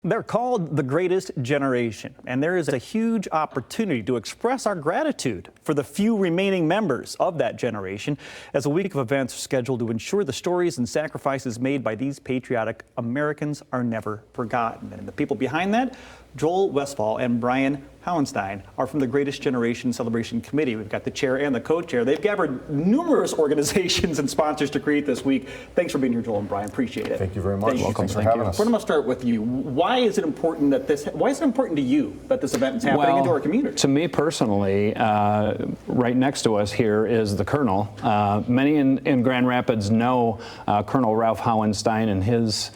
They're called the Greatest Generation, and there is a huge opportunity to express our gratitude for the few remaining members of that generation as a week of events are scheduled to ensure the stories and sacrifices made by these patriotic Americans are never forgotten. And the people behind that, Joel Westfall and Brian Howenstein, are from the Greatest Generation Celebration Committee. We've got the chair and the co-chair. They've gathered numerous organizations and sponsors to create this week. Thanks for being here, Joel and Brian. Appreciate it. Thank you very much. Welcome. Thanks for having us. I'm going to start with you. Why is it important to you that this event is happening into our community? To me personally, right next to us here is the Colonel. Many in Grand Rapids know Colonel Ralph Howenstein and his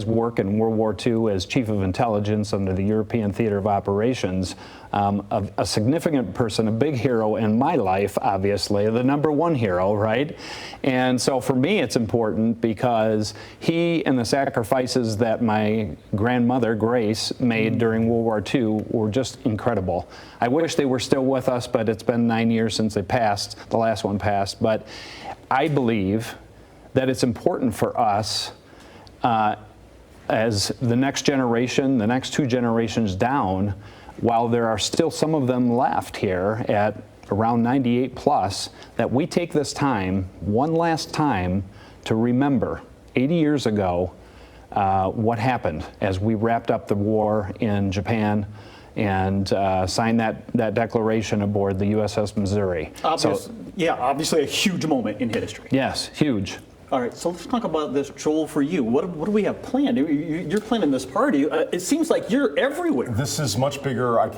work in World War II as Chief of Intelligence under the European Theater of Operations. A significant person, a big hero in my life, obviously, the #1 hero, right? And so for me it's important because he and the sacrifices that my grandmother, Grace, made during World War II were just incredible. I wish they were still with us, but it's been 9 years since they passed, the last one passed. But I believe that it's important for us as the next generation, the next 2 generations down, while there are still some of them left here at around 98 plus, that we take this time, one last time, to remember 80 years ago what happened as we wrapped up the war in Japan and signed that declaration aboard the USS Missouri. Obviously a huge moment in history. Yes, huge. All right, so let's talk about this, Joel, for you. What do we have planned? You're planning this party. It seems like you're everywhere. This is much bigger. I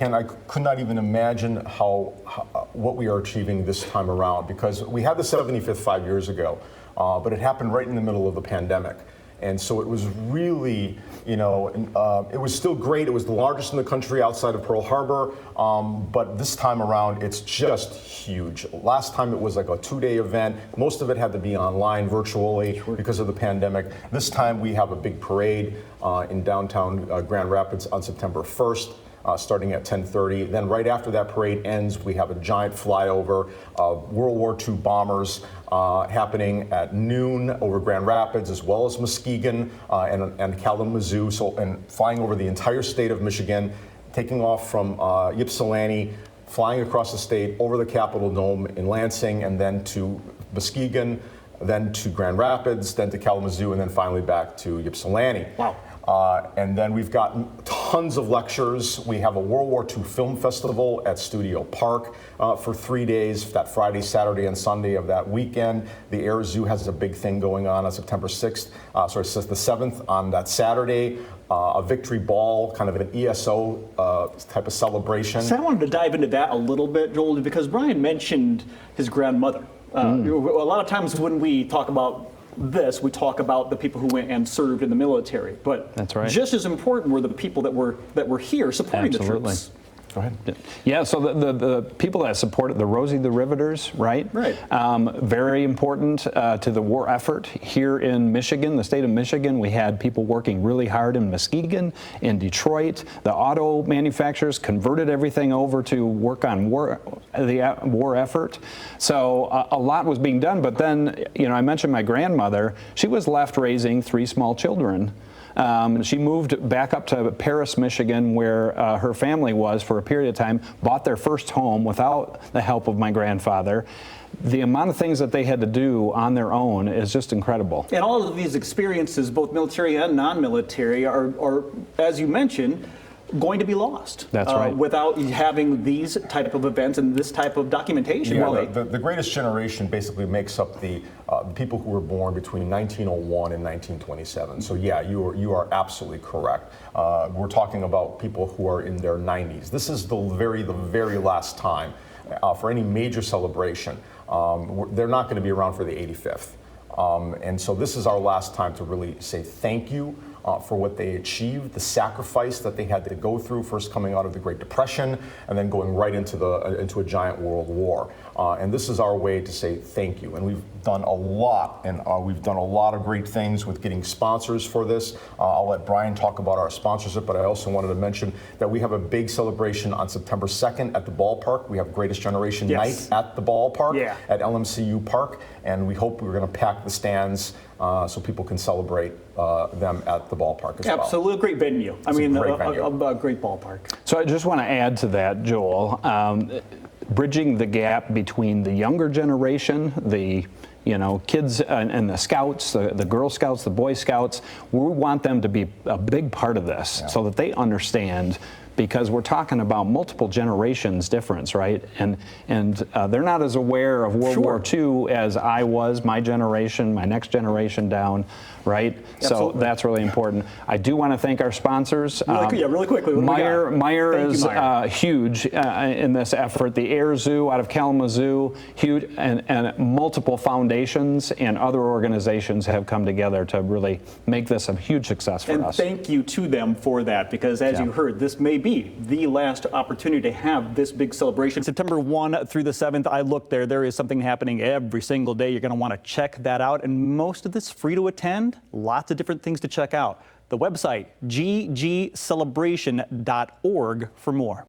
could not even imagine what we are achieving this time around, because we had the 75th 5 years ago, but it happened right in the middle of the pandemic. And so it was really, it was still great. It was the largest in the country outside of Pearl Harbor. But this time around, it's just huge. Last time it was like a 2-day event. Most of it had to be online, virtually, because of the pandemic. This time we have a big parade in downtown Grand Rapids on September 1st. Starting at 10:30. Then right after that parade ends, we have a giant flyover of World War II bombers happening at noon over Grand Rapids, as well as Muskegon and Kalamazoo, and flying over the entire state of Michigan, taking off from Ypsilanti, flying across the state over the Capitol Dome in Lansing, and then to Muskegon, then to Grand Rapids, then to Kalamazoo, and then finally back to Ypsilanti. Wow. And then we've got tons of lectures. We have a World War II film festival at Studio Park for 3 days, that Friday, Saturday, and Sunday of that weekend. The Air Zoo has a big thing going on September 6th, the 7th on that Saturday. A victory ball, kind of an ESO type of celebration. So I wanted to dive into that a little bit, Joel, because Brian mentioned his grandmother. A lot of times when we talk about this, we talk about the people who went and served in the military, but that's right. Just as important were the people that were here supporting the troops. Go ahead. Yeah, so the people that supported the Rosie the Riveters, right? Right. Very important to the war effort here in Michigan, the state of Michigan. We had people working really hard in Muskegon, in Detroit. The auto manufacturers converted everything over to work on the war effort. So a lot was being done. But then, I mentioned my grandmother. She was left raising 3 small children. She moved back up to Paris, Michigan, where her family was for a period of time, bought their first home without the help of my grandfather. The amount of things that they had to do on their own is just incredible. And all of these experiences, both military and non-military, are, as you mentioned, going to be lost. That's right. Without having these type of events and this type of documentation. Yeah, really. The Greatest Generation basically makes up the people who were born between 1901 and 1927. So yeah, you are absolutely correct. We're talking about people who are in their 90s. This is the very last time for any major celebration. They're not going to be around for the 85th. And so this is our last time to really say thank you for what they achieved, the sacrifice that they had to go through, first coming out of the Great Depression and then going right into a giant world war. And this is our way to say thank you. And we've done a lot, and we've done a lot of great things with getting sponsors for this. I'll let Brian talk about our sponsorship, but I also wanted to mention that we have a big celebration on September 2nd at the ballpark. We have Greatest Generation Night at the ballpark at LMCU Park, and we hope we're going to pack the stands so people can celebrate them at the ballpark as well. Absolutely, great venue. I mean, great venue. a great ballpark. So I just want to add to that, Joel, bridging the gap between the younger generation, the kids and the scouts, the Girl Scouts, the Boy Scouts. We want them to be a big part of this so that they understand, because we're talking about multiple generations difference, right? And they're not as aware of World War II as I was, my generation, my next generation down, right? Absolutely. So that's really important. I do want to thank our sponsors. Really quickly. What do we got? Meyer Thank you, is Meyer. huge in this effort. The Air Zoo out of Kalamazoo, huge, and multiple foundations and other organizations have come together to really make this a huge success for And us. thank you to them for that, because as you heard, this may be the last opportunity to have this big celebration. September 1 through the 7th, I looked there. There is something happening every single day. You're going to want to check that out. And most of this free to attend. Lots of different things to check out. The website, ggcelebration.org for more.